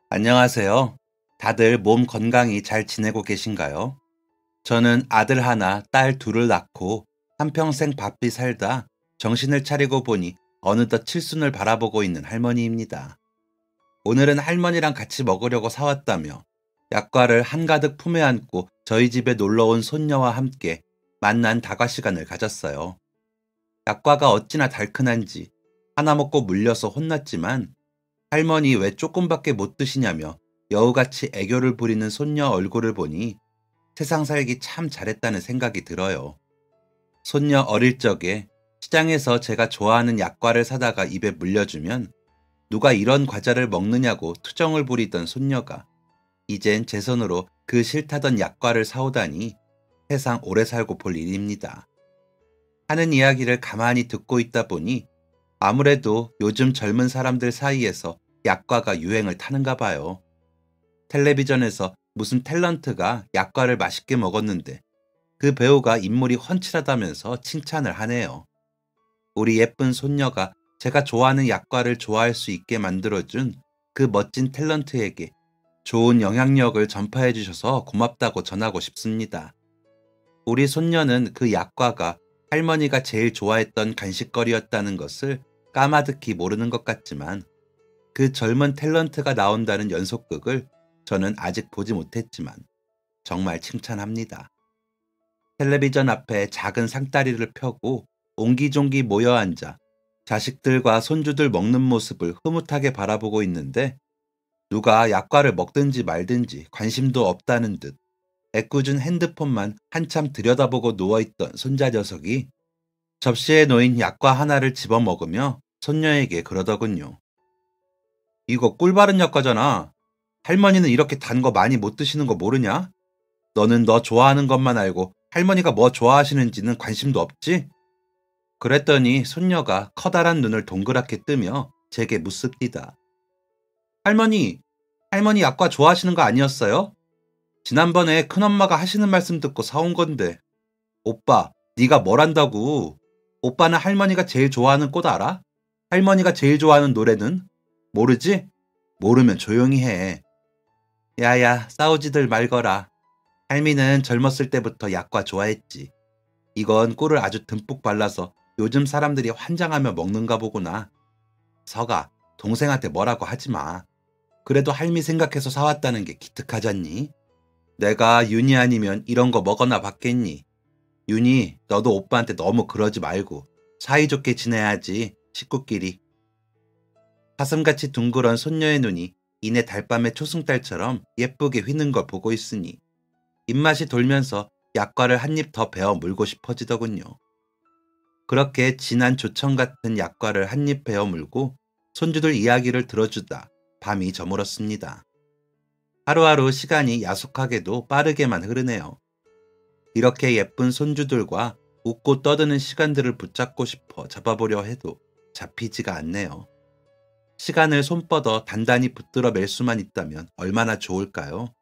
안녕하세요. 다들 몸 건강히 잘 지내고 계신가요? 저는 아들 하나, 딸 둘을 낳고 한평생 바삐 살다 정신을 차리고 보니 어느덧 칠순을 바라보고 있는 할머니입니다. 오늘은 할머니랑 같이 먹으려고 사왔다며 약과를 한가득 품에 안고 저희 집에 놀러 온 손녀와 함께 만난 다과 시간을 가졌어요. 약과가 어찌나 달큰한지 하나 먹고 물려서 혼났지만 할머니 왜 조금밖에 못 드시냐며 여우같이 애교를 부리는 손녀 얼굴을 보니 세상 살기 참 잘했다는 생각이 들어요. 손녀 어릴 적에 시장에서 제가 좋아하는 약과를 사다가 입에 물려주면 누가 이런 과자를 먹느냐고 투정을 부리던 손녀가 이젠 제 손으로 그 싫다던 약과를 사오다니 세상 오래 살고 볼 일입니다. 하는 이야기를 가만히 듣고 있다 보니 아무래도 요즘 젊은 사람들 사이에서 약과가 유행을 타는가 봐요. 텔레비전에서 무슨 탤런트가 약과를 맛있게 먹었는데 그 배우가 인물이 훤칠하다면서 칭찬을 하네요. 우리 예쁜 손녀가 제가 좋아하는 약과를 좋아할 수 있게 만들어준 그 멋진 탤런트에게 좋은 영향력을 전파해 주셔서 고맙다고 전하고 싶습니다. 우리 손녀는 그 약과가 할머니가 제일 좋아했던 간식거리였다는 것을 까마득히 모르는 것 같지만 그 젊은 탤런트가 나온다는 연속극을 저는 아직 보지 못했지만 정말 칭찬합니다. 텔레비전 앞에 작은 상다리를 펴고 옹기종기 모여 앉아 자식들과 손주들 먹는 모습을 흐뭇하게 바라보고 있는데 누가 약과를 먹든지 말든지 관심도 없다는 듯 애꿎은 핸드폰만 한참 들여다보고 누워있던 손자 녀석이 접시에 놓인 약과 하나를 집어먹으며 손녀에게 그러더군요. 이거 꿀 바른 약과잖아. 할머니는 이렇게 단 거 많이 못 드시는 거 모르냐? 너는 너 좋아하는 것만 알고 할머니가 뭐 좋아하시는지는 관심도 없지? 그랬더니 손녀가 커다란 눈을 동그랗게 뜨며 제게 묻습니다. 할머니, 할머니 약과 좋아하시는 거 아니었어요? 지난번에 큰엄마가 하시는 말씀 듣고 사온 건데. 오빠, 네가 뭘 안다고? 오빠는 할머니가 제일 좋아하는 꽃 알아? 할머니가 제일 좋아하는 노래는? 모르지? 모르면 조용히 해. 야야, 싸우지들 말거라. 할미는 젊었을 때부터 약과 좋아했지. 이건 꿀을 아주 듬뿍 발라서 요즘 사람들이 환장하며 먹는가 보구나. 서가, 동생한테 뭐라고 하지 마. 그래도 할미 생각해서 사왔다는 게 기특하잖니? 내가 윤희 아니면 이런 거 먹어나 봤겠니? 윤희, 너도 오빠한테 너무 그러지 말고 사이좋게 지내야지, 식구끼리. 사슴같이 둥그런 손녀의 눈이 이내 달밤의 초승달처럼 예쁘게 휘는 걸 보고 있으니 입맛이 돌면서 약과를 한 입 더 베어 물고 싶어지더군요. 그렇게 진한 조청 같은 약과를 한 입 베어 물고 손주들 이야기를 들어주다 밤이 저물었습니다. 하루하루 시간이 야속하게도 빠르게만 흐르네요. 이렇게 예쁜 손주들과 웃고 떠드는 시간들을 붙잡고 싶어 잡아보려 해도 잡히지가 않네요. 시간을 손뻗어 단단히 붙들어 맬 수만 있다면 얼마나 좋을까요?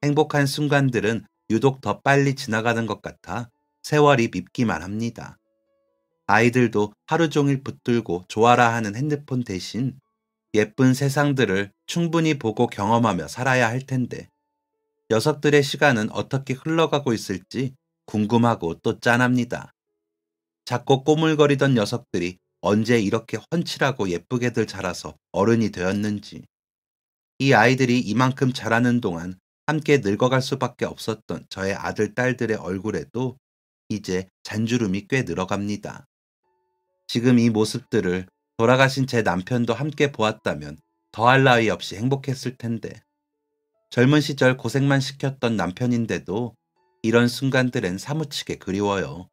행복한 순간들은 유독 더 빨리 지나가는 것 같아 세월이 밉기만 합니다. 아이들도 하루 종일 붙들고 좋아라 하는 핸드폰 대신 예쁜 세상들을 충분히 보고 경험하며 살아야 할 텐데 녀석들의 시간은 어떻게 흘러가고 있을지 궁금하고 또 짠합니다. 작고 꼬물거리던 녀석들이 언제 이렇게 훤칠하고 예쁘게들 자라서 어른이 되었는지, 이 아이들이 이만큼 자라는 동안 함께 늙어갈 수밖에 없었던 저의 아들, 딸들의 얼굴에도 이제 잔주름이 꽤 늘어갑니다. 지금 이 모습들을 돌아가신 제 남편도 함께 보았다면 더할 나위 없이 행복했을 텐데, 젊은 시절 고생만 시켰던 남편인데도 이런 순간들엔 사무치게 그리워요.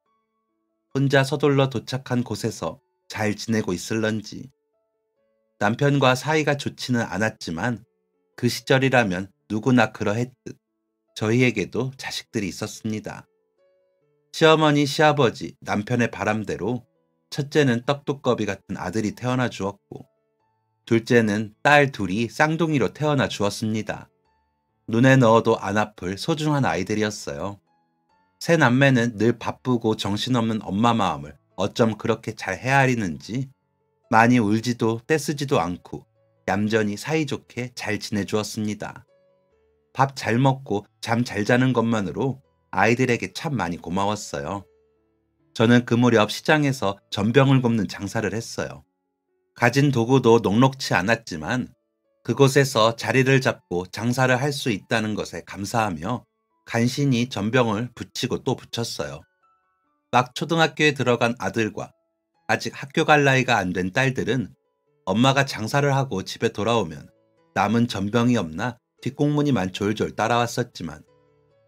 혼자 서둘러 도착한 곳에서 잘 지내고 있을런지. 남편과 사이가 좋지는 않았지만 그 시절이라면 누구나 그러했듯 저희에게도 자식들이 있었습니다. 시어머니, 시아버지, 남편의 바람대로 첫째는 떡두꺼비 같은 아들이 태어나 주었고 둘째는 딸 둘이 쌍둥이로 태어나 주었습니다. 눈에 넣어도 안 아플 소중한 아이들이었어요. 새 남매는 늘 바쁘고 정신없는 엄마 마음을 어쩜 그렇게 잘 헤아리는지 많이 울지도 떼쓰지도 않고 얌전히 사이좋게 잘 지내주었습니다. 밥 잘 먹고 잠 잘 자는 것만으로 아이들에게 참 많이 고마웠어요. 저는 그 무렵 시장에서 전병을 굽는 장사를 했어요. 가진 도구도 녹록치 않았지만 그곳에서 자리를 잡고 장사를 할 수 있다는 것에 감사하며 간신히 전병을 붙이고 또 붙였어요. 막 초등학교에 들어간 아들과 아직 학교 갈 나이가 안 된 딸들은 엄마가 장사를 하고 집에 돌아오면 남은 전병이 없나 뒷공무니만 졸졸 따라왔었지만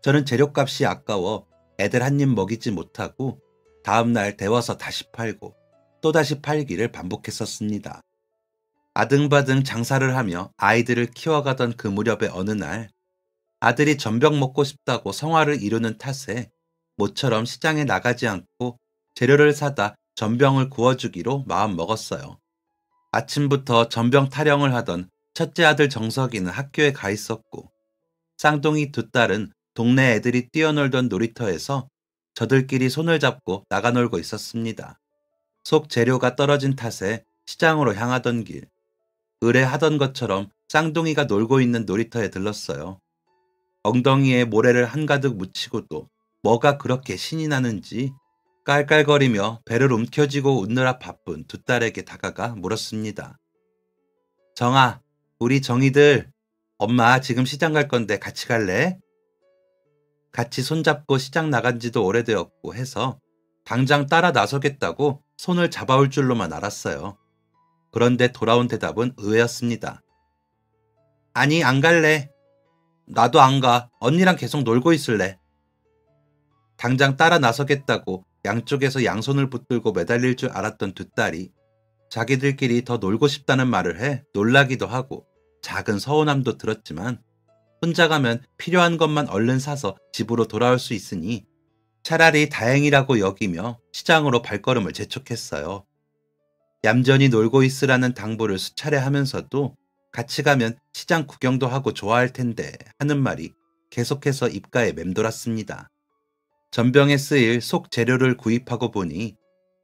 저는 재료값이 아까워 애들 한 입 먹이지 못하고 다음날 데워서 다시 팔고 또다시 팔기를 반복했었습니다. 아등바등 장사를 하며 아이들을 키워가던 그 무렵의 어느 날 아들이 전병 먹고 싶다고 성화를 이루는 탓에 모처럼 시장에 나가지 않고 재료를 사다 전병을 구워주기로 마음 먹었어요. 아침부터 전병 타령을 하던 첫째 아들 정석이는 학교에 가 있었고 쌍둥이 두 딸은 동네 애들이 뛰어놀던 놀이터에서 저들끼리 손을 잡고 나가 놀고 있었습니다. 속 재료가 떨어진 탓에 시장으로 향하던 길, 의뢰하던 것처럼 쌍둥이가 놀고 있는 놀이터에 들렀어요. 엉덩이에 모래를 한가득 묻히고도 뭐가 그렇게 신이 나는지 깔깔거리며 배를 움켜쥐고 웃느라 바쁜 두 딸에게 다가가 물었습니다. 정아, 우리 정이들, 엄마 지금 시장 갈 건데 같이 갈래? 같이 손잡고 시장 나간 지도 오래되었고 해서 당장 따라 나서겠다고 손을 잡아올 줄로만 알았어요. 그런데 돌아온 대답은 의외였습니다. 아니, 안 갈래. 나도 안 가. 언니랑 계속 놀고 있을래. 당장 따라 나서겠다고 양쪽에서 양손을 붙들고 매달릴 줄 알았던 두 딸이 자기들끼리 더 놀고 싶다는 말을 해 놀라기도 하고 작은 서운함도 들었지만 혼자 가면 필요한 것만 얼른 사서 집으로 돌아올 수 있으니 차라리 다행이라고 여기며 시장으로 발걸음을 재촉했어요. 얌전히 놀고 있으라는 당부를 수차례 하면서도 같이 가면 시장 구경도 하고 좋아할 텐데 하는 말이 계속해서 입가에 맴돌았습니다. 전병에 쓰일 속 재료를 구입하고 보니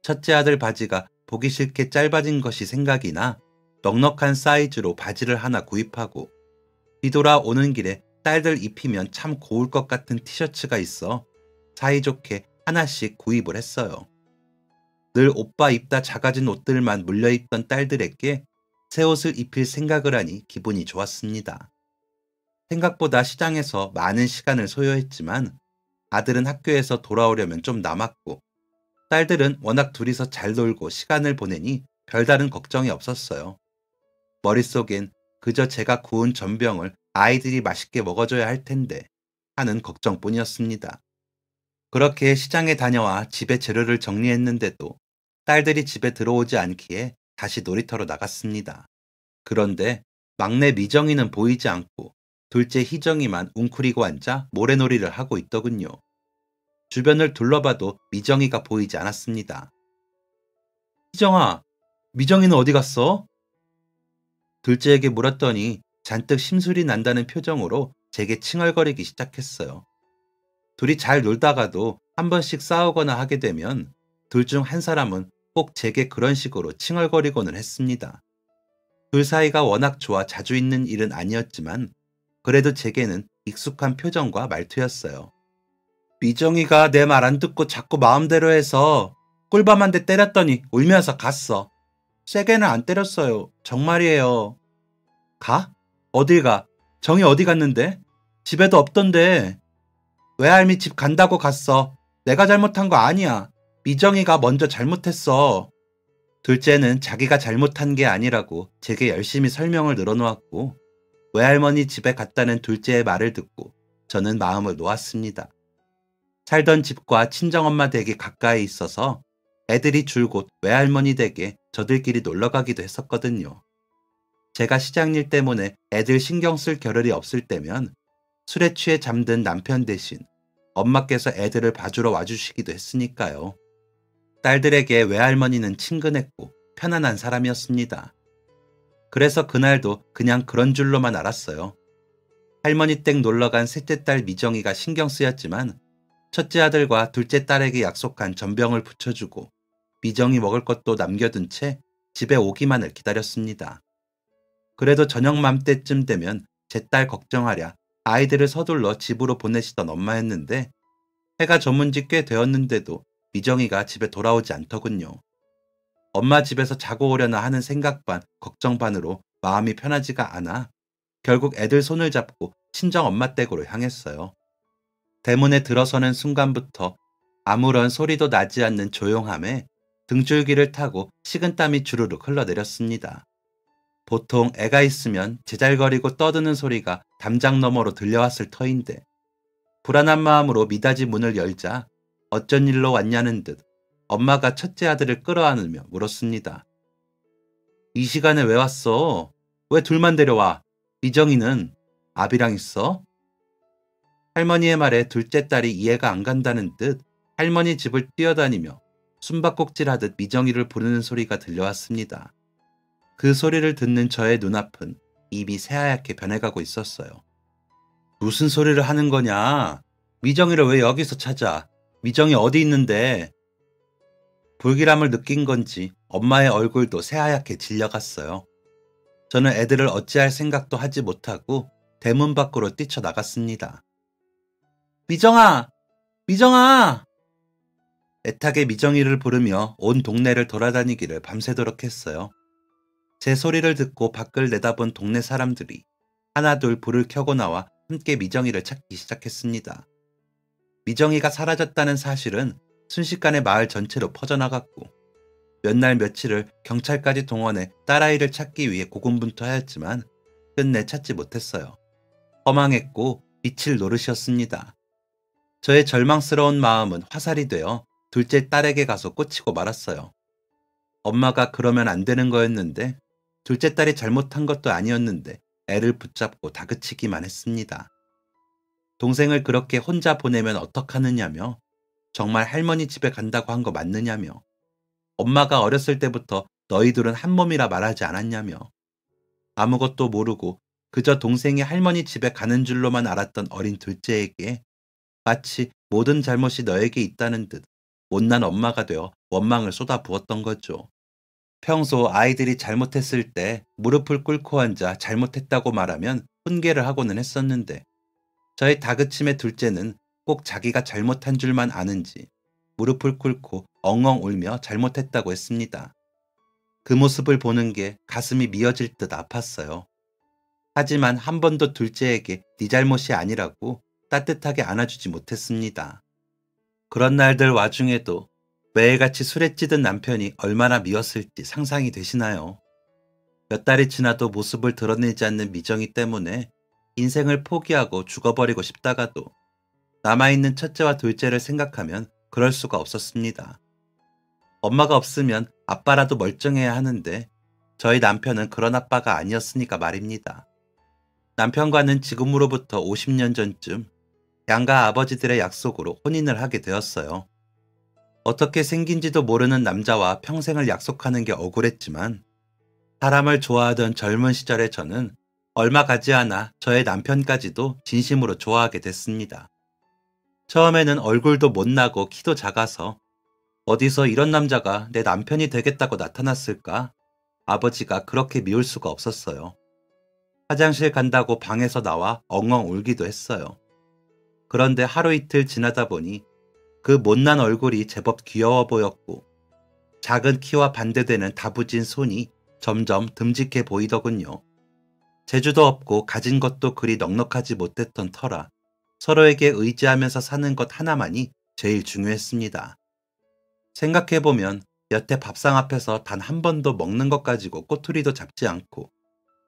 첫째 아들 바지가 보기 싫게 짧아진 것이 생각이 나 넉넉한 사이즈로 바지를 하나 구입하고 뒤돌아 오는 길에 딸들 입히면 참 고울 것 같은 티셔츠가 있어 사이좋게 하나씩 구입을 했어요. 늘 오빠 입다 작아진 옷들만 물려입던 딸들에게 새 옷을 입힐 생각을 하니 기분이 좋았습니다. 생각보다 시장에서 많은 시간을 소요했지만 아들은 학교에서 돌아오려면 좀 남았고 딸들은 워낙 둘이서 잘 놀고 시간을 보내니 별다른 걱정이 없었어요. 머릿속엔 그저 제가 구운 전병을 아이들이 맛있게 먹어줘야 할 텐데 하는 걱정뿐이었습니다. 그렇게 시장에 다녀와 집에 재료를 정리했는데도 딸들이 집에 들어오지 않기에 다시 놀이터로 나갔습니다. 그런데 막내 미정이는 보이지 않고 둘째 희정이만 웅크리고 앉아 모래놀이를 하고 있더군요. 주변을 둘러봐도 미정이가 보이지 않았습니다. 희정아, 미정이는 어디 갔어? 둘째에게 물었더니 잔뜩 심술이 난다는 표정으로 제게 칭얼거리기 시작했어요. 둘이 잘 놀다가도 한 번씩 싸우거나 하게 되면 둘 중 한 사람은 꼭 제게 그런 식으로 칭얼거리고는 했습니다. 둘 사이가 워낙 좋아 자주 있는 일은 아니었지만 그래도 제게는 익숙한 표정과 말투였어요. 미정이가 내 말 안 듣고 자꾸 마음대로 해서 꿀밤 한 대 때렸더니 울면서 갔어. 세게는 안 때렸어요. 정말이에요. 가? 어딜 가? 정이 어디 갔는데? 집에도 없던데. 외할미 집 간다고 갔어. 내가 잘못한 거 아니야. 미정이가 먼저 잘못했어. 둘째는 자기가 잘못한 게 아니라고 제게 열심히 설명을 늘어놓았고 외할머니 집에 갔다는 둘째의 말을 듣고 저는 마음을 놓았습니다. 살던 집과 친정엄마 댁이 가까이 있어서 애들이 줄곧 외할머니 댁에 저들끼리 놀러가기도 했었거든요. 제가 시장일 때문에 애들 신경 쓸 겨를이 없을 때면 술에 취해 잠든 남편 대신 엄마께서 애들을 봐주러 와주시기도 했으니까요. 딸들에게 외할머니는 친근했고 편안한 사람이었습니다. 그래서 그날도 그냥 그런 줄로만 알았어요. 할머니 댁 놀러간 셋째 딸 미정이가 신경 쓰였지만 첫째 아들과 둘째 딸에게 약속한 전병을 붙여주고 미정이 먹을 것도 남겨둔 채 집에 오기만을 기다렸습니다. 그래도 저녁 맘때쯤 되면 제 딸 걱정하랴 아이들을 서둘러 집으로 보내시던 엄마였는데 해가 저문 지 꽤 되었는데도 미정이가 집에 돌아오지 않더군요. 엄마 집에서 자고 오려나 하는 생각 반 걱정 반으로 마음이 편하지가 않아 결국 애들 손을 잡고 친정 엄마 댁으로 향했어요. 대문에 들어서는 순간부터 아무런 소리도 나지 않는 조용함에 등줄기를 타고 식은땀이 주르륵 흘러내렸습니다. 보통 애가 있으면 제잘거리고 떠드는 소리가 담장 너머로 들려왔을 터인데 불안한 마음으로 미닫이 문을 열자 어쩐 일로 왔냐는 듯 엄마가 첫째 아들을 끌어안으며 물었습니다. 이 시간에 왜 왔어? 왜 둘만 데려와? 미정이는 아비랑 있어? 할머니의 말에 둘째 딸이 이해가 안 간다는 듯 할머니 집을 뛰어다니며 숨바꼭질하듯 미정이를 부르는 소리가 들려왔습니다. 그 소리를 듣는 저의 눈앞은 입이 새하얗게 변해가고 있었어요. 무슨 소리를 하는 거냐? 미정이를 왜 여기서 찾아? 미정이 어디 있는데? 불길함을 느낀 건지 엄마의 얼굴도 새하얗게 질려갔어요. 저는 애들을 어찌할 생각도 하지 못하고 대문 밖으로 뛰쳐나갔습니다. 미정아! 미정아! 애타게 미정이를 부르며 온 동네를 돌아다니기를 밤새도록 했어요. 제 소리를 듣고 밖을 내다본 동네 사람들이 하나둘 불을 켜고 나와 함께 미정이를 찾기 시작했습니다. 미정이가 사라졌다는 사실은 순식간에 마을 전체로 퍼져나갔고 몇 날 며칠을 경찰까지 동원해 딸아이를 찾기 위해 고군분투하였지만 끝내 찾지 못했어요. 허망했고 미칠 노릇이었습니다. 저의 절망스러운 마음은 화살이 되어 둘째 딸에게 가서 꽂히고 말았어요. 엄마가 그러면 안 되는 거였는데 둘째 딸이 잘못한 것도 아니었는데 애를 붙잡고 다그치기만 했습니다. 동생을 그렇게 혼자 보내면 어떡하느냐며 정말 할머니 집에 간다고 한 거 맞느냐며 엄마가 어렸을 때부터 너희들은 한 몸이라 말하지 않았냐며 아무것도 모르고 그저 동생이 할머니 집에 가는 줄로만 알았던 어린 둘째에게 마치 모든 잘못이 너에게 있다는 듯 못난 엄마가 되어 원망을 쏟아부었던 거죠. 평소 아이들이 잘못했을 때 무릎을 꿇고 앉아 잘못했다고 말하면 훈계를 하고는 했었는데 저의 다그침의 둘째는 꼭 자기가 잘못한 줄만 아는지 무릎을 꿇고 엉엉 울며 잘못했다고 했습니다. 그 모습을 보는 게 가슴이 미어질 듯 아팠어요. 하지만 한 번도 둘째에게 네 잘못이 아니라고 따뜻하게 안아주지 못했습니다. 그런 날들 와중에도 매일같이 술에 찌든 남편이 얼마나 미웠을지 상상이 되시나요? 몇 달이 지나도 모습을 드러내지 않는 미정이 때문에 인생을 포기하고 죽어버리고 싶다가도 남아있는 첫째와 둘째를 생각하면 그럴 수가 없었습니다. 엄마가 없으면 아빠라도 멀쩡해야 하는데 저희 남편은 그런 아빠가 아니었으니까 말입니다. 남편과는 지금으로부터 50년 전쯤 양가 아버지들의 약속으로 혼인을 하게 되었어요. 어떻게 생긴지도 모르는 남자와 평생을 약속하는 게 억울했지만 사람을 좋아하던 젊은 시절의 저는 얼마 가지 않아 저의 남편까지도 진심으로 좋아하게 됐습니다. 처음에는 얼굴도 못나고 키도 작아서 어디서 이런 남자가 내 남편이 되겠다고 나타났을까? 아버지가 그렇게 미울 수가 없었어요. 화장실 간다고 방에서 나와 엉엉 울기도 했어요. 그런데 하루 이틀 지나다 보니 그 못난 얼굴이 제법 귀여워 보였고 작은 키와 반대되는 다부진 손이 점점 듬직해 보이더군요. 재주도 없고 가진 것도 그리 넉넉하지 못했던 터라 서로에게 의지하면서 사는 것 하나만이 제일 중요했습니다. 생각해보면 여태 밥상 앞에서 단 한 번도 먹는 것 가지고 꼬투리도 잡지 않고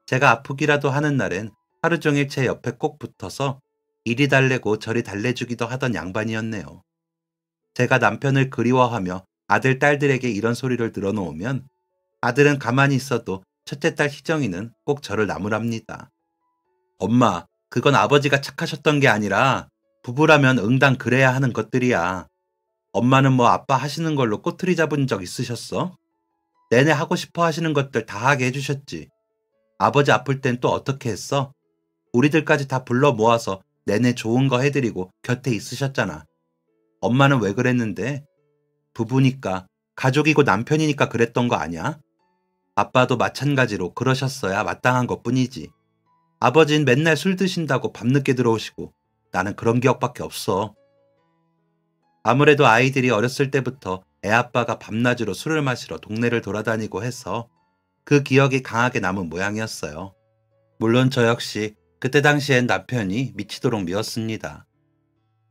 제가 아프기라도 하는 날엔 하루 종일 제 옆에 꼭 붙어서 이리 달래고 저리 달래주기도 하던 양반이었네요. 제가 남편을 그리워하며 아들, 딸들에게 이런 소리를 늘어놓으면 아들은 가만히 있어도 첫째 딸 희정이는 꼭 저를 나무랍니다. 엄마, 그건 아버지가 착하셨던 게 아니라 부부라면 응당 그래야 하는 것들이야. 엄마는 뭐 아빠 하시는 걸로 꼬투리 잡은 적 있으셨어? 내내 하고 싶어 하시는 것들 다 하게 해주셨지. 아버지 아플 땐 또 어떻게 했어? 우리들까지 다 불러 모아서 내내 좋은 거 해드리고 곁에 있으셨잖아. 엄마는 왜 그랬는데? 부부니까, 가족이고 남편이니까 그랬던 거 아냐? 아빠도 마찬가지로 그러셨어야 마땅한 것뿐이지. 아버진 맨날 술 드신다고 밤늦게 들어오시고 나는 그런 기억밖에 없어. 아무래도 아이들이 어렸을 때부터 애아빠가 밤낮으로 술을 마시러 동네를 돌아다니고 해서 그 기억이 강하게 남은 모양이었어요. 물론 저 역시 그때 당시엔 남편이 미치도록 미웠습니다.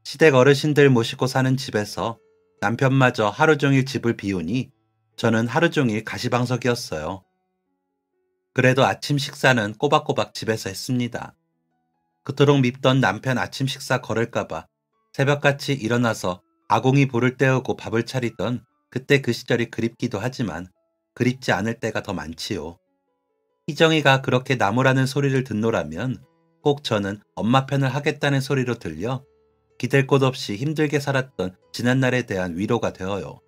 시댁 어르신들 모시고 사는 집에서 남편마저 하루 종일 집을 비우니 저는 하루 종일 가시방석이었어요. 그래도 아침 식사는 꼬박꼬박 집에서 했습니다. 그토록 밉던 남편 아침 식사 거를까봐 새벽같이 일어나서 아궁이 불을 때우고 밥을 차리던 그때 그 시절이 그립기도 하지만 그립지 않을 때가 더 많지요. 희정이가 그렇게 나무라는 소리를 듣노라면 꼭 저는 엄마 편을 하겠다는 소리로 들려 기댈 곳 없이 힘들게 살았던 지난날에 대한 위로가 되어요.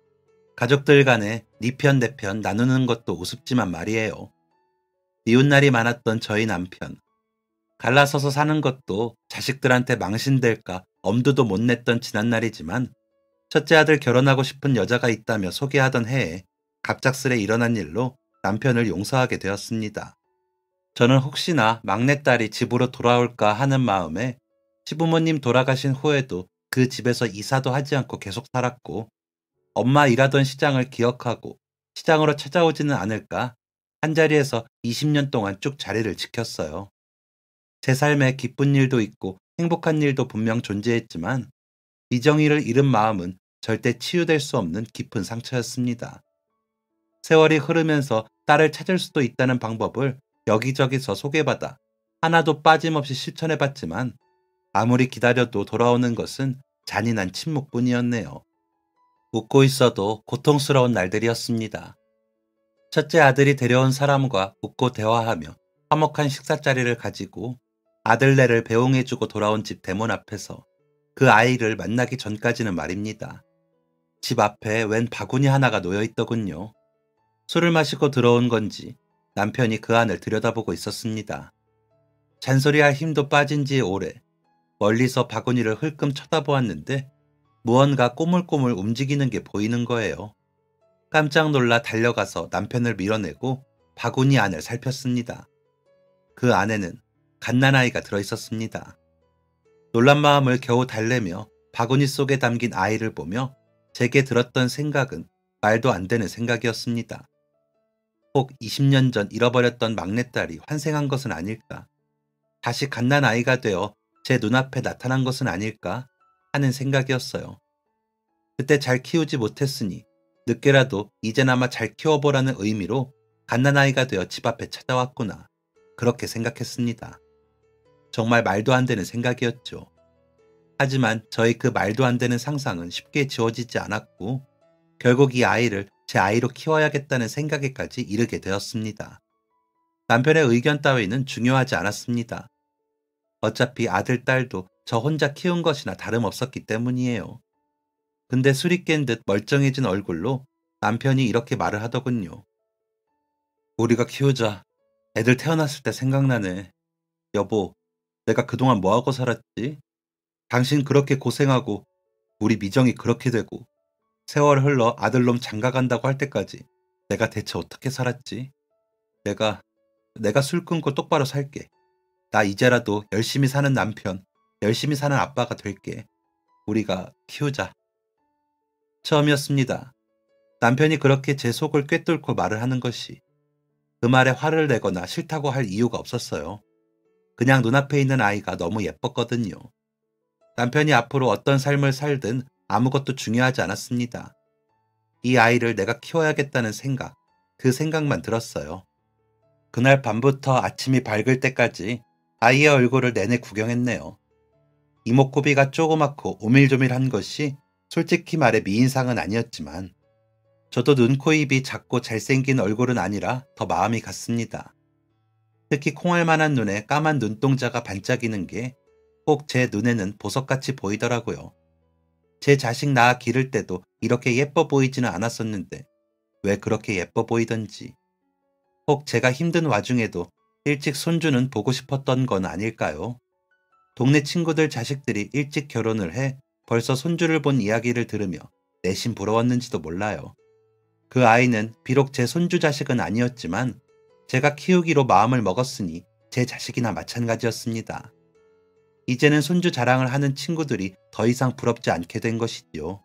가족들 간에 네 편 내 편 나누는 것도 우습지만 말이에요. 미운날이 많았던 저희 남편. 갈라서서 사는 것도 자식들한테 망신될까 엄두도 못 냈던 지난날이지만 첫째 아들 결혼하고 싶은 여자가 있다며 소개하던 해에 갑작스레 일어난 일로 남편을 용서하게 되었습니다. 저는 혹시나 막내딸이 집으로 돌아올까 하는 마음에 시부모님 돌아가신 후에도 그 집에서 이사도 하지 않고 계속 살았고 엄마 일하던 시장을 기억하고 시장으로 찾아오지는 않을까 한자리에서 20년 동안 쭉 자리를 지켰어요. 제 삶에 기쁜 일도 있고 행복한 일도 분명 존재했지만 이정희를 잃은 마음은 절대 치유될 수 없는 깊은 상처였습니다. 세월이 흐르면서 딸을 찾을 수도 있다는 방법을 여기저기서 소개받아 하나도 빠짐없이 실천해봤지만 아무리 기다려도 돌아오는 것은 잔인한 침묵뿐이었네요. 웃고 있어도 고통스러운 날들이었습니다. 첫째 아들이 데려온 사람과 웃고 대화하며 화목한 식사 자리를 가지고 아들네를 배웅해주고 돌아온 집 대문 앞에서 그 아이를 만나기 전까지는 말입니다. 집 앞에 웬 바구니 하나가 놓여 있더군요. 술을 마시고 들어온 건지 남편이 그 안을 들여다보고 있었습니다. 잔소리할 힘도 빠진 지 오래 멀리서 바구니를 흘끔 쳐다보았는데 무언가 꼬물꼬물 움직이는 게 보이는 거예요. 깜짝 놀라 달려가서 남편을 밀어내고 바구니 안을 살폈습니다. 그 안에는 갓난아이가 들어있었습니다. 놀란 마음을 겨우 달래며 바구니 속에 담긴 아이를 보며 제게 들었던 생각은 말도 안 되는 생각이었습니다. 혹 20년 전 잃어버렸던 막내딸이 환생한 것은 아닐까? 다시 갓난아이가 되어 제 눈앞에 나타난 것은 아닐까? 하는 생각이었어요. 그때 잘 키우지 못했으니 늦게라도 이제나마 잘 키워보라는 의미로 갓난아이가 되어 집 앞에 찾아왔구나. 그렇게 생각했습니다. 정말 말도 안 되는 생각이었죠. 하지만 저희 그 말도 안 되는 상상은 쉽게 지워지지 않았고 결국 이 아이를 제 아이로 키워야겠다는 생각에까지 이르게 되었습니다. 남편의 의견 따위는 중요하지 않았습니다. 어차피 아들, 딸도 저 혼자 키운 것이나 다름없었기 때문이에요. 근데 술이 깬 듯 멀쩡해진 얼굴로 남편이 이렇게 말을 하더군요. 우리가 키우자. 애들 태어났을 때 생각나네. 여보, 내가 그동안 뭐하고 살았지? 당신 그렇게 고생하고 우리 미정이 그렇게 되고 세월 흘러 아들놈 장가간다고 할 때까지 내가 대체 어떻게 살았지? 내가 술 끊고 똑바로 살게. 나 이제라도 열심히 사는 남편, 열심히 사는 아빠가 될게. 우리가 키우자. 처음이었습니다. 남편이 그렇게 제 속을 꿰뚫고 말을 하는 것이. 그 말에 화를 내거나 싫다고 할 이유가 없었어요. 그냥 눈앞에 있는 아이가 너무 예뻤거든요. 남편이 앞으로 어떤 삶을 살든 아무것도 중요하지 않았습니다. 이 아이를 내가 키워야겠다는 생각, 그 생각만 들었어요. 그날 밤부터 아침이 밝을 때까지 아이의 얼굴을 내내 구경했네요. 이목구비가 조그맣고 오밀조밀한 것이 솔직히 말해 미인상은 아니었지만 저도 눈, 코, 입이 작고 잘생긴 얼굴은 아니라 더 마음이 갔습니다. 특히 콩알만한 눈에 까만 눈동자가 반짝이는 게 꼭 제 눈에는 보석같이 보이더라고요. 제 자식 낳아 기를 때도 이렇게 예뻐 보이지는 않았었는데 왜 그렇게 예뻐 보이던지. 혹 제가 힘든 와중에도 일찍 손주는 보고 싶었던 건 아닐까요? 동네 친구들 자식들이 일찍 결혼을 해 벌써 손주를 본 이야기를 들으며 내심 부러웠는지도 몰라요. 그 아이는 비록 제 손주 자식은 아니었지만 제가 키우기로 마음을 먹었으니 제 자식이나 마찬가지였습니다. 이제는 손주 자랑을 하는 친구들이 더 이상 부럽지 않게 된 것이지요.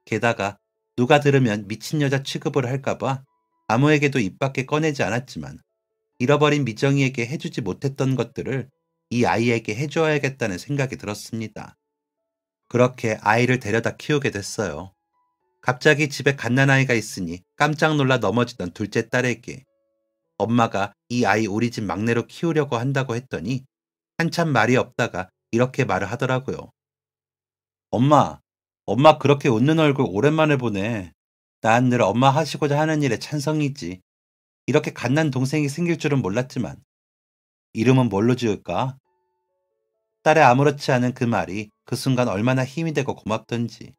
게다가 누가 들으면 미친 여자 취급을 할까봐 아무에게도 입 밖에 꺼내지 않았지만 잃어버린 미정이에게 해주지 못했던 것들을 이 아이에게 해줘야겠다는 생각이 들었습니다. 그렇게 아이를 데려다 키우게 됐어요. 갑자기 집에 갓난아이가 있으니 깜짝 놀라 넘어지던 둘째 딸에게 엄마가 이 아이 우리 집 막내로 키우려고 한다고 했더니 한참 말이 없다가 이렇게 말을 하더라고요. 엄마, 엄마 그렇게 웃는 얼굴 오랜만에 보네. 난 늘 엄마 하시고자 하는 일에 찬성이지. 이렇게 갓난 동생이 생길 줄은 몰랐지만 이름은 뭘로 지을까? 딸의 아무렇지 않은 그 말이 그 순간 얼마나 힘이 되고 고맙던지.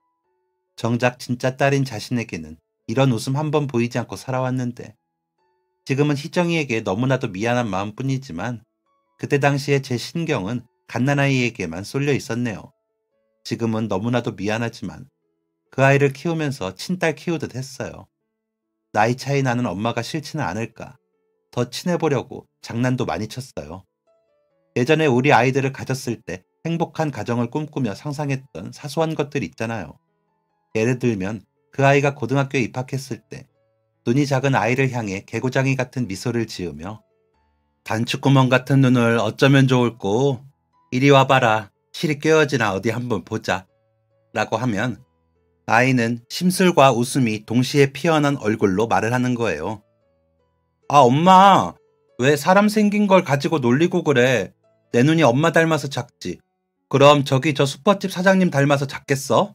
정작 진짜 딸인 자신에게는 이런 웃음 한 번 보이지 않고 살아왔는데 지금은 희정이에게 너무나도 미안한 마음뿐이지만 그때 당시에 제 신경은 갓난아이에게만 쏠려 있었네요. 지금은 너무나도 미안하지만 그 아이를 키우면서 친딸 키우듯 했어요. 나이 차이 나는 엄마가 싫지는 않을까. 더 친해보려고 장난도 많이 쳤어요. 예전에 우리 아이들을 가졌을 때 행복한 가정을 꿈꾸며 상상했던 사소한 것들 있잖아요. 예를 들면 그 아이가 고등학교에 입학했을 때 눈이 작은 아이를 향해 개구장이 같은 미소를 지으며 단추구멍 같은 눈을 어쩌면 좋을꼬. 이리 와봐라. 실이 꿰어지나 어디 한번 보자. 라고 하면 아이는 심술과 웃음이 동시에 피어난 얼굴로 말을 하는 거예요. 아, 엄마. 왜 사람 생긴 걸 가지고 놀리고 그래. 내 눈이 엄마 닮아서 작지. 그럼 저기 저 슈퍼집 사장님 닮아서 작겠어?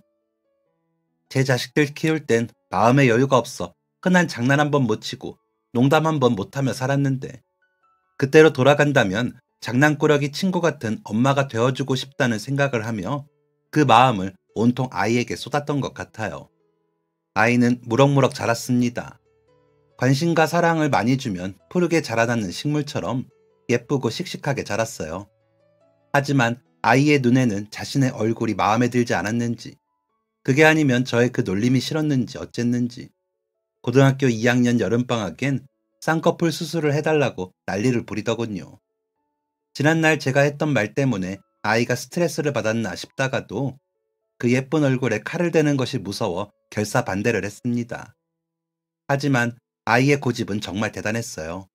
제 자식들 키울 땐 마음의 여유가 없어 흔한 장난 한 번 못 치고 농담 한 번 못하며 살았는데 그때로 돌아간다면 장난꾸러기 친구 같은 엄마가 되어주고 싶다는 생각을 하며 그 마음을 온통 아이에게 쏟았던 것 같아요. 아이는 무럭무럭 자랐습니다. 관심과 사랑을 많이 주면 푸르게 자라나는 식물처럼 예쁘고 씩씩하게 자랐어요. 하지만 아이의 눈에는 자신의 얼굴이 마음에 들지 않았는지 그게 아니면 저의 그 놀림이 싫었는지 어쨌는지 고등학교 2학년 여름방학엔 쌍꺼풀 수술을 해달라고 난리를 부리더군요. 지난날 제가 했던 말 때문에 아이가 스트레스를 받았나 싶다가도 그 예쁜 얼굴에 칼을 대는 것이 무서워 결사 반대를 했습니다. 하지만 아이의 고집은 정말 대단했어요.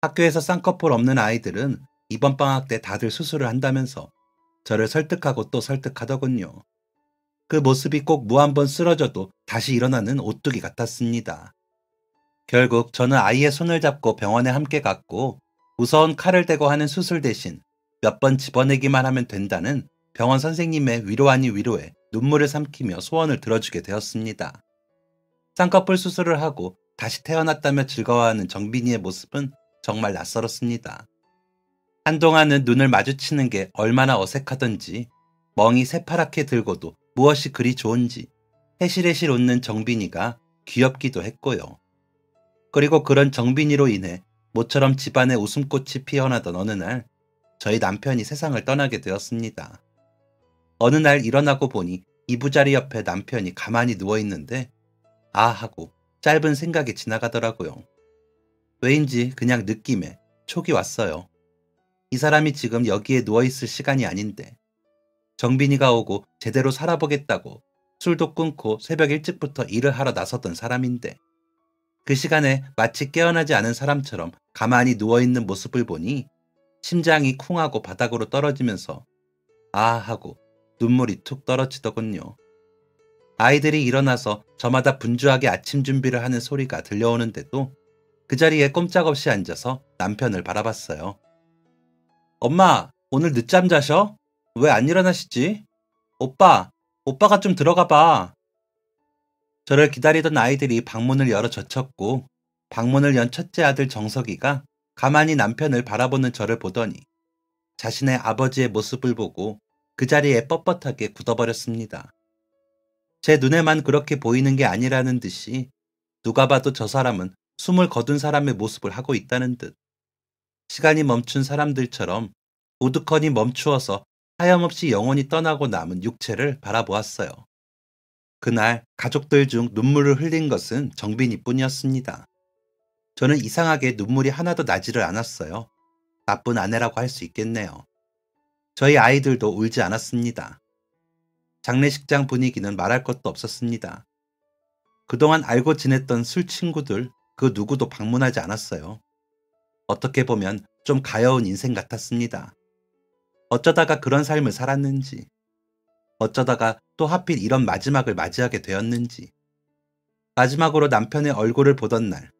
학교에서 쌍꺼풀 없는 아이들은 이번 방학 때 다들 수술을 한다면서 저를 설득하고 또 설득하더군요. 그 모습이 꼭 무 한 번 쓰러져도 다시 일어나는 오뚜기 같았습니다. 결국 저는 아이의 손을 잡고 병원에 함께 갔고 무서운 칼을 대고 하는 수술 대신 몇 번 집어내기만 하면 된다는 병원 선생님의 위로 아닌 위로에 눈물을 삼키며 소원을 들어주게 되었습니다. 쌍꺼풀 수술을 하고 다시 태어났다며 즐거워하는 정빈이의 모습은 정말 낯설었습니다. 한동안은 눈을 마주치는 게 얼마나 어색하던지 멍이 새파랗게 들고도 무엇이 그리 좋은지 해실해실 웃는 정빈이가 귀엽기도 했고요. 그리고 그런 정빈이로 인해 모처럼 집안에 웃음꽃이 피어나던 어느 날 저희 남편이 세상을 떠나게 되었습니다. 어느 날 일어나고 보니 이부자리 옆에 남편이 가만히 누워있는데 아 하고 짧은 생각이 지나가더라고요. 왜인지 그냥 느낌에 촉이 왔어요. 이 사람이 지금 여기에 누워있을 시간이 아닌데 정빈이가 오고 제대로 살아보겠다고 술도 끊고 새벽 일찍부터 일을 하러 나섰던 사람인데 그 시간에 마치 깨어나지 않은 사람처럼 가만히 누워있는 모습을 보니 심장이 쿵하고 바닥으로 떨어지면서 아 하고 눈물이 툭 떨어지더군요. 아이들이 일어나서 저마다 분주하게 아침 준비를 하는 소리가 들려오는데도 그 자리에 꼼짝없이 앉아서 남편을 바라봤어요. 엄마, 오늘 늦잠 자셔? 왜 안 일어나시지? 오빠가 좀 들어가 봐. 저를 기다리던 아이들이 방문을 열어 젖혔고 방문을 연 첫째 아들 정석이가 가만히 남편을 바라보는 저를 보더니 자신의 아버지의 모습을 보고 그 자리에 뻣뻣하게 굳어버렸습니다. 제 눈에만 그렇게 보이는 게 아니라는 듯이 누가 봐도 저 사람은 숨을 거둔 사람의 모습을 하고 있다는 듯 시간이 멈춘 사람들처럼 우두커니 멈추어서 하염없이 영원히 떠나고 남은 육체를 바라보았어요. 그날 가족들 중 눈물을 흘린 것은 정빈이 뿐이었습니다. 저는 이상하게 눈물이 하나도 나지를 않았어요. 나쁜 아내라고 할 수 있겠네요. 저희 아이들도 울지 않았습니다. 장례식장 분위기는 말할 것도 없었습니다. 그동안 알고 지냈던 술 친구들 그 누구도 방문하지 않았어요. 어떻게 보면 좀 가여운 인생 같았습니다. 어쩌다가 그런 삶을 살았는지, 어쩌다가 또 하필 이런 마지막을 맞이하게 되었는지. 마지막으로 남편의 얼굴을 보던 날,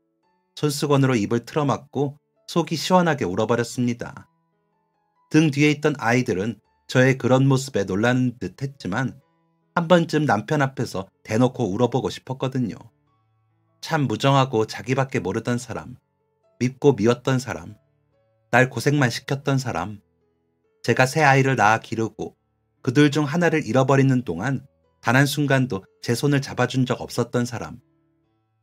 손수건으로 입을 틀어막고 속이 시원하게 울어버렸습니다. 등 뒤에 있던 아이들은 저의 그런 모습에 놀라는 듯 했지만 한 번쯤 남편 앞에서 대놓고 울어보고 싶었거든요. 참 무정하고 자기밖에 모르던 사람, 밉고 미웠던 사람, 날 고생만 시켰던 사람, 제가 새 아이를 낳아 기르고 그들 중 하나를 잃어버리는 동안 단 한순간도 제 손을 잡아준 적 없었던 사람,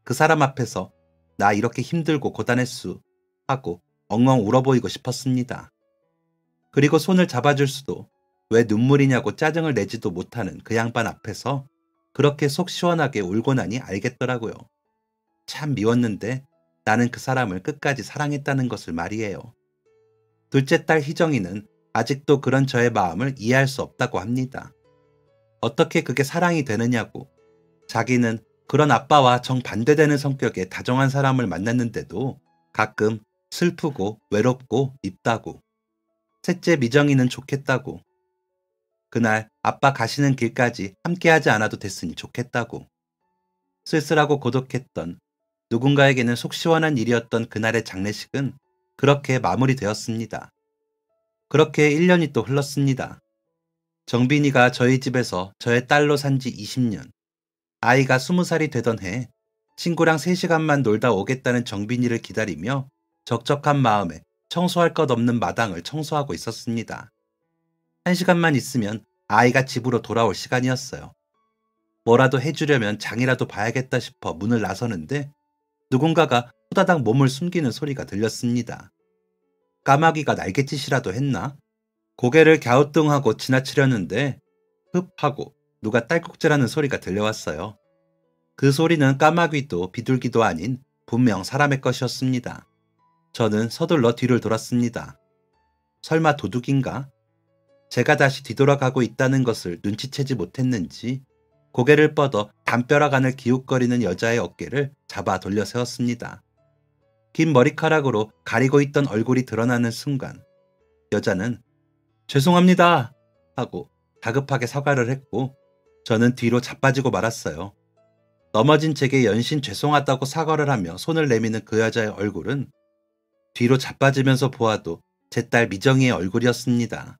그 사람 앞에서 나 이렇게 힘들고 고단했수 하고 엉엉 울어보이고 싶었습니다. 그리고 손을 잡아줄 수도 왜 눈물이냐고 짜증을 내지도 못하는 그 양반 앞에서 그렇게 속 시원하게 울고 나니 알겠더라고요. 참 미웠는데 나는 그 사람을 끝까지 사랑했다는 것을 말이에요. 둘째 딸 희정이는 아직도 그런 저의 마음을 이해할 수 없다고 합니다. 어떻게 그게 사랑이 되느냐고. 자기는 그런 아빠와 정반대되는 성격의 다정한 사람을 만났는데도 가끔 슬프고 외롭고 밉다고. 셋째 미정이는 좋겠다고. 그날 아빠 가시는 길까지 함께하지 않아도 됐으니 좋겠다고. 쓸쓸하고 고독했던 누군가에게는 속 시원한 일이었던 그날의 장례식은 그렇게 마무리되었습니다. 그렇게 1년이 또 흘렀습니다. 정빈이가 저희 집에서 저의 딸로 산 지 20년, 아이가 20살이 되던 해 친구랑 3시간만 놀다 오겠다는 정빈이를 기다리며 적적한 마음에 청소할 것 없는 마당을 청소하고 있었습니다. 1시간만 있으면 아이가 집으로 돌아올 시간이었어요. 뭐라도 해주려면 장이라도 봐야겠다 싶어 문을 나서는데 누군가가 후다닥 몸을 숨기는 소리가 들렸습니다. 까마귀가 날갯짓이라도 했나? 고개를 갸우뚱하고 지나치려는데 흡 하고 누가 딸꾹질하는 소리가 들려왔어요. 그 소리는 까마귀도 비둘기도 아닌 분명 사람의 것이었습니다. 저는 서둘러 뒤를 돌았습니다. 설마 도둑인가? 제가 다시 뒤돌아가고 있다는 것을 눈치채지 못했는지 고개를 뻗어 담벼락 안을 기웃거리는 여자의 어깨를 잡아 돌려 세웠습니다. 긴 머리카락으로 가리고 있던 얼굴이 드러나는 순간 여자는 죄송합니다 하고 다급하게 사과를 했고 저는 뒤로 자빠지고 말았어요. 넘어진 제게 연신 죄송하다고 사과를 하며 손을 내미는 그 여자의 얼굴은 뒤로 자빠지면서 보아도 제 딸 미정이의 얼굴이었습니다.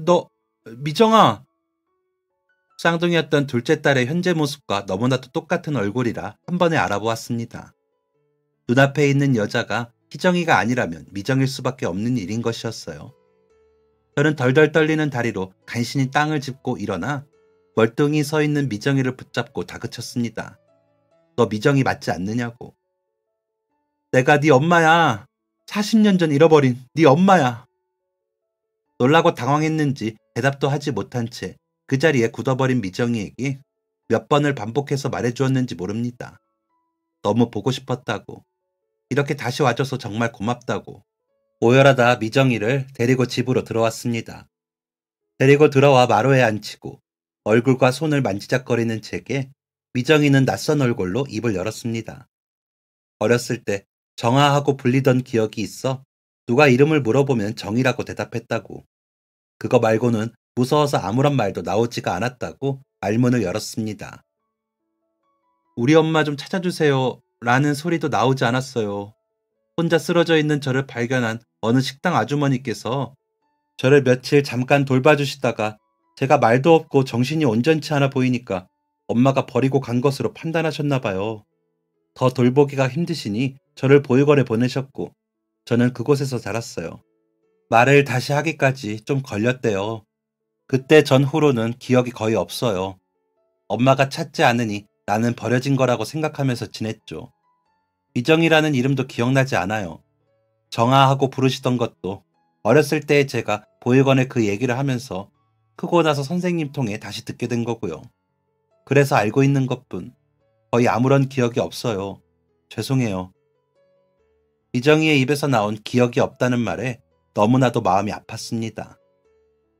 너, 미정아! 쌍둥이였던 둘째 딸의 현재 모습과 너무나도 똑같은 얼굴이라 한 번에 알아보았습니다. 눈앞에 있는 여자가 희정이가 아니라면 미정일 수밖에 없는 일인 것이었어요. 저는 덜덜 떨리는 다리로 간신히 땅을 짚고 일어나 멀뚱히 서 있는 미정이를 붙잡고 다그쳤습니다. 너 미정이 맞지 않느냐고. 내가 네 엄마야. 40년 전 잃어버린 네 엄마야. 놀라고 당황했는지 대답도 하지 못한 채 그 자리에 굳어버린 미정이에게 몇 번을 반복해서 말해주었는지 모릅니다. 너무 보고 싶었다고. 이렇게 다시 와줘서 정말 고맙다고. 오열하다 미정이를 데리고 집으로 들어왔습니다. 데리고 들어와 마루에 앉히고 얼굴과 손을 만지작거리는 제게 미정이는 낯선 얼굴로 입을 열었습니다. 어렸을 때 정아하고 불리던 기억이 있어 누가 이름을 물어보면 정이라고 대답했다고. 그거 말고는 무서워서 아무런 말도 나오지가 않았다고 말문을 열었습니다. 우리 엄마 좀 찾아주세요 라는 소리도 나오지 않았어요. 혼자 쓰러져 있는 저를 발견한 어느 식당 아주머니께서 저를 며칠 잠깐 돌봐주시다가 제가 말도 없고 정신이 온전치 않아 보이니까 엄마가 버리고 간 것으로 판단하셨나 봐요. 더 돌보기가 힘드시니 저를 보육원에 보내셨고 저는 그곳에서 자랐어요. 말을 다시 하기까지 좀 걸렸대요. 그때 전후로는 기억이 거의 없어요. 엄마가 찾지 않으니 나는 버려진 거라고 생각하면서 지냈죠. 미정이라는 이름도 기억나지 않아요. 정아하고 부르시던 것도 어렸을 때의 제가 보육원에 그 얘기를 하면서 크고 나서 선생님 통해 다시 듣게 된 거고요. 그래서 알고 있는 것뿐. 거의 아무런 기억이 없어요. 죄송해요. 미정이의 입에서 나온 기억이 없다는 말에 너무나도 마음이 아팠습니다.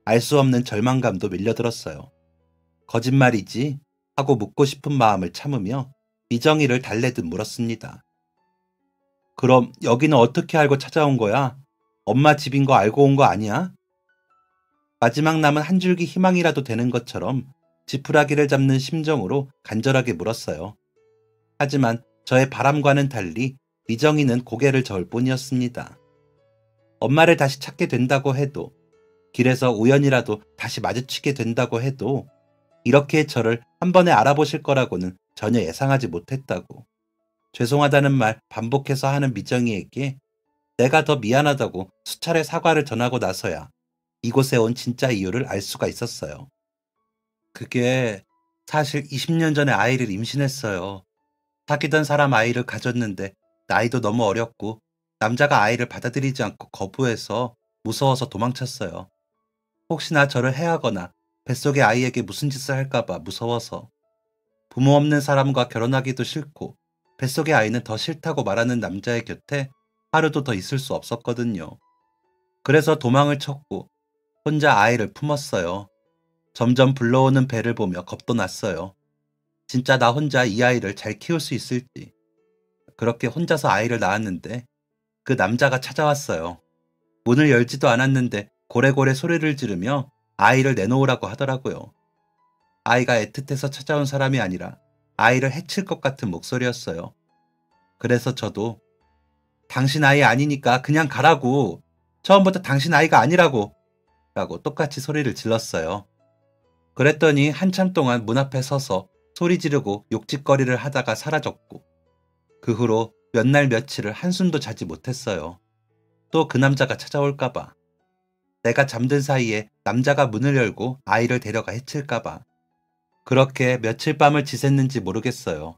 알 수 없는 절망감도 밀려들었어요. 거짓말이지? 하고 묻고 싶은 마음을 참으며 미정이를 달래듯 물었습니다. 그럼 여기는 어떻게 알고 찾아온 거야? 엄마 집인 거 알고 온 거 아니야? 마지막 남은 한 줄기 희망이라도 되는 것처럼 지푸라기를 잡는 심정으로 간절하게 물었어요. 하지만 저의 바람과는 달리 미정이는 고개를 저을 뿐이었습니다. 엄마를 다시 찾게 된다고 해도, 길에서 우연이라도 다시 마주치게 된다고 해도 이렇게 저를 한 번에 알아보실 거라고는 전혀 예상하지 못했다고. 죄송하다는 말 반복해서 하는 미정이에게 내가 더 미안하다고 수차례 사과를 전하고 나서야 이곳에 온 진짜 이유를 알 수가 있었어요. 그게 사실 20년 전에 아이를 임신했어요. 사귀던 사람 아이를 가졌는데 나이도 너무 어렸고 남자가 아이를 받아들이지 않고 거부해서 무서워서 도망쳤어요. 혹시나 저를 해하거나 뱃속의 아이에게 무슨 짓을 할까봐 무서워서. 부모 없는 사람과 결혼하기도 싫고 뱃속의 아이는 더 싫다고 말하는 남자의 곁에 하루도 더 있을 수 없었거든요. 그래서 도망을 쳤고 혼자 아이를 품었어요. 점점 불러오는 배를 보며 겁도 났어요. 진짜 나 혼자 이 아이를 잘 키울 수 있을지. 그렇게 혼자서 아이를 낳았는데 그 남자가 찾아왔어요. 문을 열지도 않았는데 고래고래 소리를 지르며 아이를 내놓으라고 하더라고요. 아이가 애틋해서 찾아온 사람이 아니라 아이를 해칠 것 같은 목소리였어요. 그래서 저도 당신 아이 아니니까 그냥 가라고. 처음부터 당신 아이가 아니라고. 라고 똑같이 소리를 질렀어요. 그랬더니 한참 동안 문 앞에 서서 소리 지르고 욕짓거리를 하다가 사라졌고 그 후로 몇 날 며칠을 한숨도 자지 못했어요. 또 그 남자가 찾아올까봐. 내가 잠든 사이에 남자가 문을 열고 아이를 데려가 해칠까봐. 그렇게 며칠 밤을 지샜는지 모르겠어요.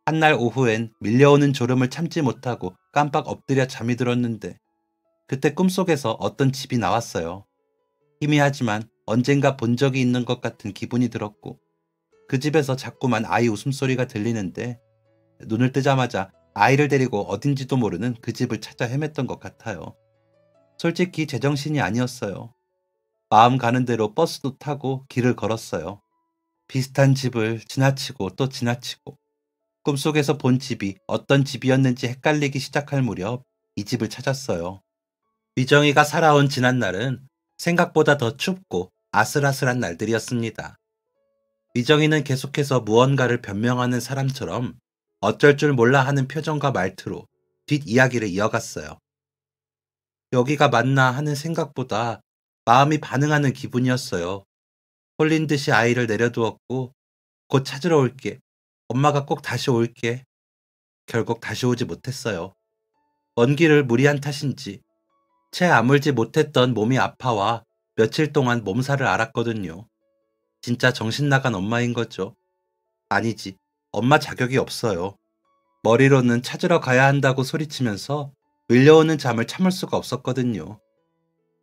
한날 오후엔 밀려오는 졸음을 참지 못하고 깜빡 엎드려 잠이 들었는데 그때 꿈속에서 어떤 집이 나왔어요. 희미하지만 언젠가 본 적이 있는 것 같은 기분이 들었고 그 집에서 자꾸만 아이 웃음소리가 들리는데 눈을 뜨자마자 아이를 데리고 어딘지도 모르는 그 집을 찾아 헤맸던 것 같아요. 솔직히 제정신이 아니었어요. 마음 가는 대로 버스도 타고 길을 걸었어요. 비슷한 집을 지나치고 또 지나치고 꿈속에서 본 집이 어떤 집이었는지 헷갈리기 시작할 무렵 이 집을 찾았어요. 미정이가 살아온 지난날은 생각보다 더 춥고 아슬아슬한 날들이었습니다. 미정이는 계속해서 무언가를 변명하는 사람처럼 어쩔 줄 몰라 하는 표정과 말투로 뒷이야기를 이어갔어요. 여기가 맞나 하는 생각보다 마음이 반응하는 기분이었어요. 홀린 듯이 아이를 내려두었고 곧 찾으러 올게. 엄마가 꼭 다시 올게. 결국 다시 오지 못했어요. 먼 길을 무리한 탓인지 채 아물지 못했던 몸이 아파와 며칠 동안 몸살을 앓았거든요. 진짜 정신 나간 엄마인 거죠. 아니지, 엄마 자격이 없어요. 머리로는 찾으러 가야 한다고 소리치면서 밀려오는 잠을 참을 수가 없었거든요.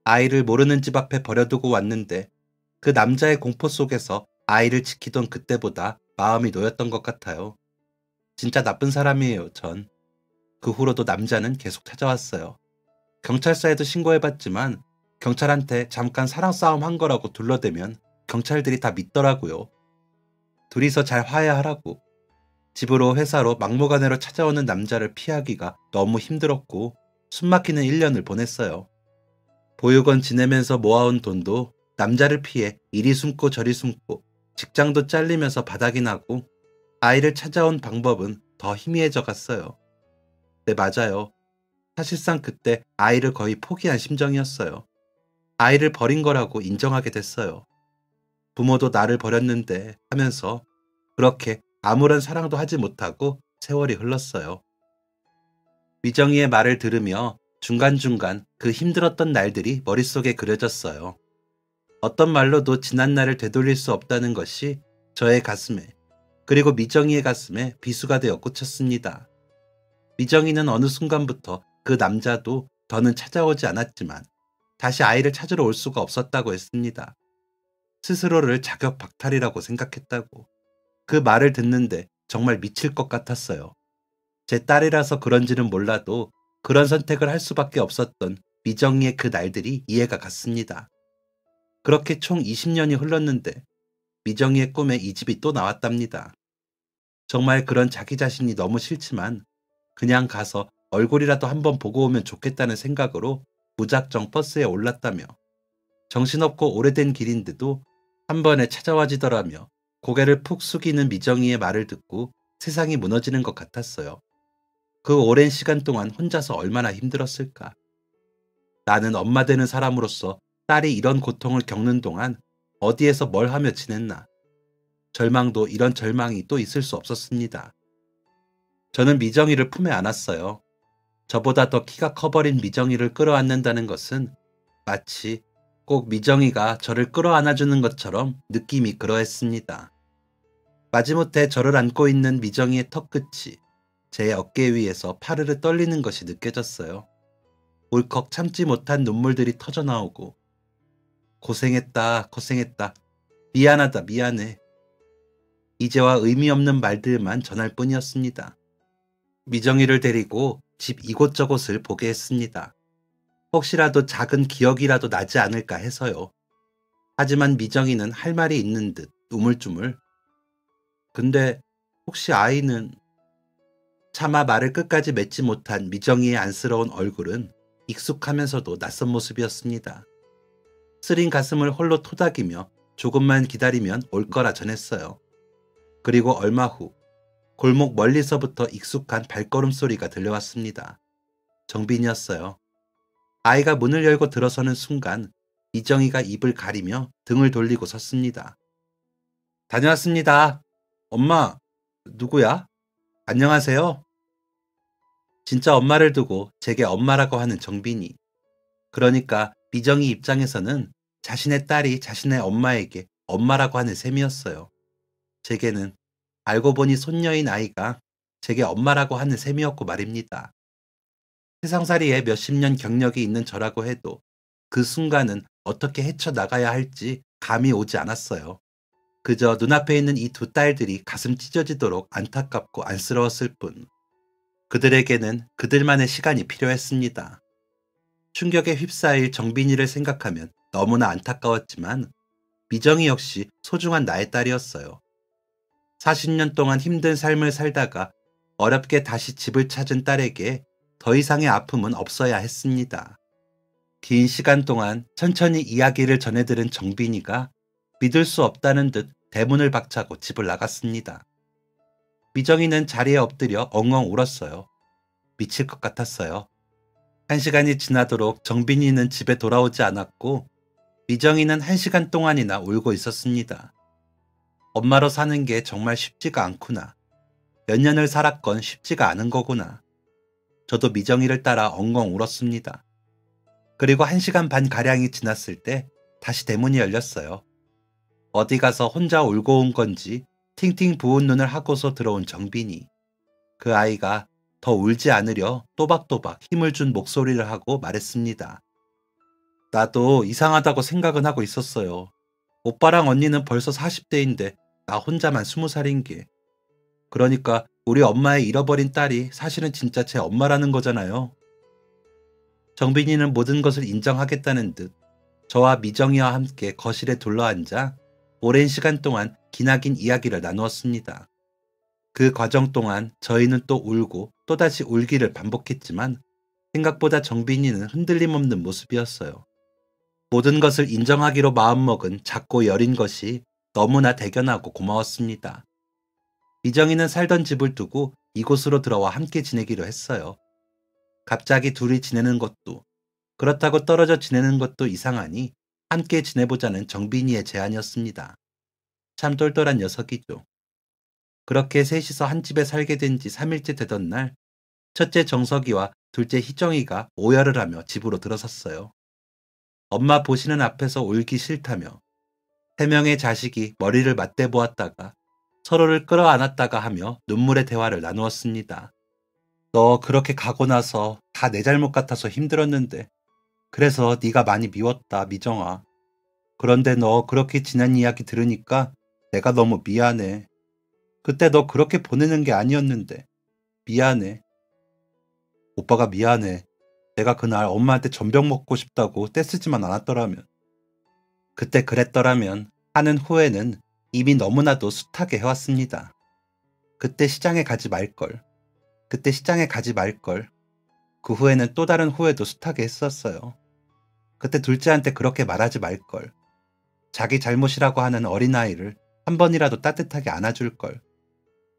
아이를 모르는 집 앞에 버려두고 왔는데 그 남자의 공포 속에서 아이를 지키던 그때보다 마음이 놓였던 것 같아요. 진짜 나쁜 사람이에요, 전. 그 후로도 남자는 계속 찾아왔어요. 경찰서에도 신고해봤지만 경찰한테 잠깐 사랑 싸움 한 거라고 둘러대면 경찰들이 다 믿더라고요. 둘이서 잘 화해하라고. 집으로 회사로 막무가내로 찾아오는 남자를 피하기가 너무 힘들었고 숨막히는 1년을 보냈어요. 보육원 지내면서 모아온 돈도 남자를 피해 이리 숨고 저리 숨고 직장도 잘리면서 바닥이 나고 아이를 찾아온 방법은 더 희미해져 갔어요. 네, 맞아요. 사실상 그때 아이를 거의 포기한 심정이었어요. 아이를 버린 거라고 인정하게 됐어요. 부모도 나를 버렸는데 하면서 그렇게 아무런 사랑도 하지 못하고 세월이 흘렀어요. 미정이의 말을 들으며 중간중간 그 힘들었던 날들이 머릿속에 그려졌어요. 어떤 말로도 지난 날을 되돌릴 수 없다는 것이 저의 가슴에 그리고 미정이의 가슴에 비수가 되어 꽂혔습니다. 미정이는 어느 순간부터 그 남자도 더는 찾아오지 않았지만 다시 아이를 찾으러 올 수가 없었다고 했습니다. 스스로를 자격 박탈이라고 생각했다고. 그 말을 듣는데 정말 미칠 것 같았어요. 제 딸이라서 그런지는 몰라도 그런 선택을 할 수밖에 없었던 미정이의 그 날들이 이해가 갔습니다. 그렇게 총 20년이 흘렀는데 미정이의 꿈에 이 집이 또 나왔답니다. 정말 그런 자기 자신이 너무 싫지만 그냥 가서 얼굴이라도 한번 보고 오면 좋겠다는 생각으로 무작정 버스에 올랐다며 정신없고 오래된 길인데도 한 번에 찾아와지더라며 고개를 푹 숙이는 미정이의 말을 듣고 세상이 무너지는 것 같았어요. 그 오랜 시간 동안 혼자서 얼마나 힘들었을까. 나는 엄마 되는 사람으로서 딸이 이런 고통을 겪는 동안 어디에서 뭘 하며 지냈나. 절망도 이런 절망이 또 있을 수 없었습니다. 저는 미정이를 품에 안았어요. 저보다 더 키가 커버린 미정이를 끌어안는다는 것은 마치 꼭 미정이가 저를 끌어안아주는 것처럼 느낌이 그러했습니다. 마지못해 저를 안고 있는 미정이의 턱끝이 제 어깨 위에서 파르르 떨리는 것이 느껴졌어요. 울컥 참지 못한 눈물들이 터져나오고 고생했다, 고생했다, 미안하다, 미안해. 이제와 의미 없는 말들만 전할 뿐이었습니다. 미정이를 데리고 집 이곳저곳을 보게 했습니다. 혹시라도 작은 기억이라도 나지 않을까 해서요. 하지만 미정이는 할 말이 있는 듯 우물쭈물. 근데 혹시 아이는... 차마 말을 끝까지 맺지 못한 미정이의 안쓰러운 얼굴은 익숙하면서도 낯선 모습이었습니다. 쓰린 가슴을 홀로 토닥이며 조금만 기다리면 올 거라 전했어요. 그리고 얼마 후 골목 멀리서부터 익숙한 발걸음 소리가 들려왔습니다. 정빈이었어요. 아이가 문을 열고 들어서는 순간 미정이가 입을 가리며 등을 돌리고 섰습니다. 다녀왔습니다. 엄마, 누구야? 안녕하세요. 진짜 엄마를 두고 제게 엄마라고 하는 정빈이. 그러니까 미정이 입장에서는 자신의 딸이 자신의 엄마에게 엄마라고 하는 셈이었어요. 제게는 알고 보니 손녀인 아이가 제게 엄마라고 하는 셈이었고 말입니다. 세상살이에 몇십 년 경력이 있는 저라고 해도 그 순간은 어떻게 헤쳐나가야 할지 감이 오지 않았어요. 그저 눈앞에 있는 이 두 딸들이 가슴 찢어지도록 안타깝고 안쓰러웠을 뿐. 그들에게는 그들만의 시간이 필요했습니다. 충격에 휩싸일 정빈이를 생각하면 너무나 안타까웠지만 미정이 역시 소중한 나의 딸이었어요. 40년 동안 힘든 삶을 살다가 어렵게 다시 집을 찾은 딸에게 더 이상의 아픔은 없어야 했습니다. 긴 시간 동안 천천히 이야기를 전해들은 정빈이가 믿을 수 없다는 듯 대문을 박차고 집을 나갔습니다. 미정이는 자리에 엎드려 엉엉 울었어요. 미칠 것 같았어요. 1시간이 지나도록 정빈이는 집에 돌아오지 않았고 미정이는 1시간 동안이나 울고 있었습니다. 엄마로 사는 게 정말 쉽지가 않구나. 몇 년을 살았건 쉽지가 않은 거구나. 저도 미정이를 따라 엉엉 울었습니다. 그리고 1시간 반 가량이 지났을 때 다시 대문이 열렸어요. 어디 가서 혼자 울고 온 건지 팅팅 부은 눈을 하고서 들어온 정빈이. 그 아이가 더 울지 않으려 또박또박 힘을 준 목소리를 하고 말했습니다. 나도 이상하다고 생각은 하고 있었어요. 오빠랑 언니는 벌써 40대인데 나 혼자만 20살인 게. 그러니까 우리 엄마의 잃어버린 딸이 사실은 진짜 제 엄마라는 거잖아요. 정빈이는 모든 것을 인정하겠다는 듯 저와 미정이와 함께 거실에 둘러앉아 오랜 시간 동안 기나긴 이야기를 나누었습니다. 그 과정 동안 저희는 또 울고 또다시 울기를 반복했지만 생각보다 정빈이는 흔들림 없는 모습이었어요. 모든 것을 인정하기로 마음먹은 작고 여린 것이 너무나 대견하고 고마웠습니다. 미정이는 살던 집을 두고 이곳으로 들어와 함께 지내기로 했어요. 갑자기 둘이 지내는 것도 그렇다고 떨어져 지내는 것도 이상하니 함께 지내보자는 정빈이의 제안이었습니다. 참 똘똘한 녀석이죠. 그렇게 셋이서 한 집에 살게 된 지 3일째 되던 날 첫째 정석이와 둘째 희정이가 오열을 하며 집으로 들어섰어요. 엄마 보시는 앞에서 울기 싫다며 3명의 자식이 머리를 맞대보았다가 서로를 끌어안았다가 하며 눈물의 대화를 나누었습니다. 너 그렇게 가고 나서 다 내 잘못 같아서 힘들었는데 그래서 네가 많이 미웠다, 미정아. 그런데 너 그렇게 지난 이야기 들으니까 내가 너무 미안해. 그때 너 그렇게 보내는 게 아니었는데. 미안해. 오빠가 미안해. 내가 그날 엄마한테 전병 먹고 싶다고 떼쓰지만 않았더라면. 그때 그랬더라면 하는 후회는 이미 너무나도 숱하게 해왔습니다. 그때 시장에 가지 말걸. 그때 시장에 가지 말걸. 그 후에는 또 다른 후회도 숱하게 했었어요. 그때 둘째한테 그렇게 말하지 말걸. 자기 잘못이라고 하는 어린아이를 한 번이라도 따뜻하게 안아줄걸.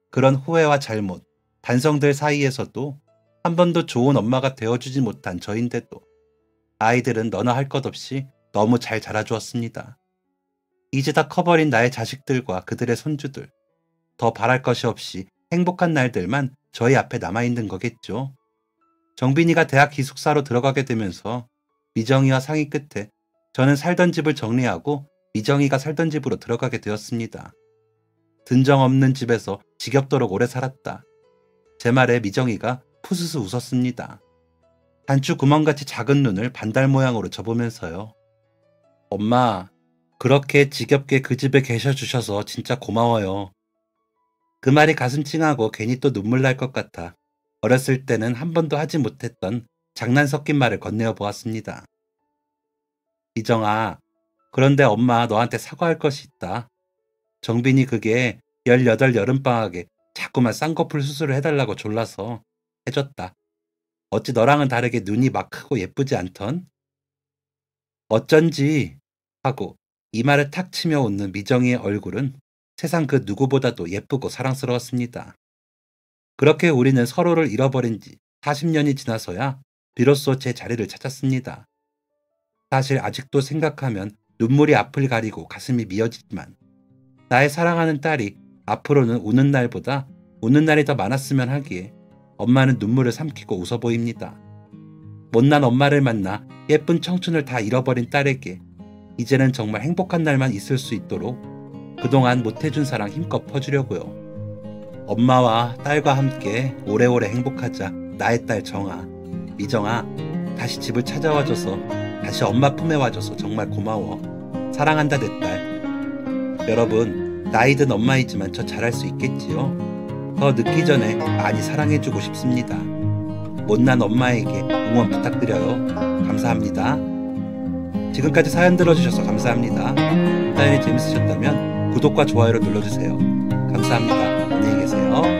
그런 후회와 잘못, 단성들 사이에서도 한 번도 좋은 엄마가 되어주지 못한 저인데도 아이들은 너나 할 것 없이 너무 잘 자라주었습니다. 이제 다 커버린 나의 자식들과 그들의 손주들. 더 바랄 것이 없이 행복한 날들만 저희 앞에 남아있는 거겠죠. 정빈이가 대학 기숙사로 들어가게 되면서 미정이와 상의 끝에 저는 살던 집을 정리하고 미정이가 살던 집으로 들어가게 되었습니다. 든정 없는 집에서 지겹도록 오래 살았다. 제 말에 미정이가 푸스스 웃었습니다. 단추 구멍같이 작은 눈을 반달 모양으로 접으면서요. 엄마, 그렇게 지겹게 그 집에 계셔 주셔서 진짜 고마워요. 그 말이 가슴 찡하고 괜히 또 눈물 날 것 같아 어렸을 때는 한 번도 하지 못했던 장난 섞인 말을 건네어 보았습니다. 미정아, 그런데 엄마 너한테 사과할 것이 있다. 정빈이 그게 18 여름방학에 자꾸만 쌍꺼풀 수술을 해달라고 졸라서 해줬다. 어찌 너랑은 다르게 눈이 막 크고 예쁘지 않던? 어쩐지 하고 이 말을 탁 치며 웃는 미정이의 얼굴은 세상 그 누구보다도 예쁘고 사랑스러웠습니다. 그렇게 우리는 서로를 잃어버린 지 40년이 지나서야 비로소 제 자리를 찾았습니다. 사실 아직도 생각하면 눈물이 앞을 가리고 가슴이 미어지지만 나의 사랑하는 딸이 앞으로는 우는 날보다 우는 날이 더 많았으면 하기에 엄마는 눈물을 삼키고 웃어 보입니다. 못난 엄마를 만나 예쁜 청춘을 다 잃어버린 딸에게 이제는 정말 행복한 날만 있을 수 있도록 그동안 못해준 사랑 힘껏 퍼주려고요. 엄마와 딸과 함께 오래오래 행복하자. 나의 딸 정아. 미정아, 다시 집을 찾아와줘서 다시 엄마 품에 와줘서 정말 고마워. 사랑한다 내 딸. 여러분, 나이든 엄마이지만 저 잘할 수 있겠지요? 더 늦기 전에 많이 사랑해주고 싶습니다. 못난 엄마에게 응원 부탁드려요. 감사합니다. 지금까지 사연 들어주셔서 감사합니다. 사연이 재밌으셨다면 구독과 좋아요를 눌러주세요. 감사합니다. 안녕히 계세요.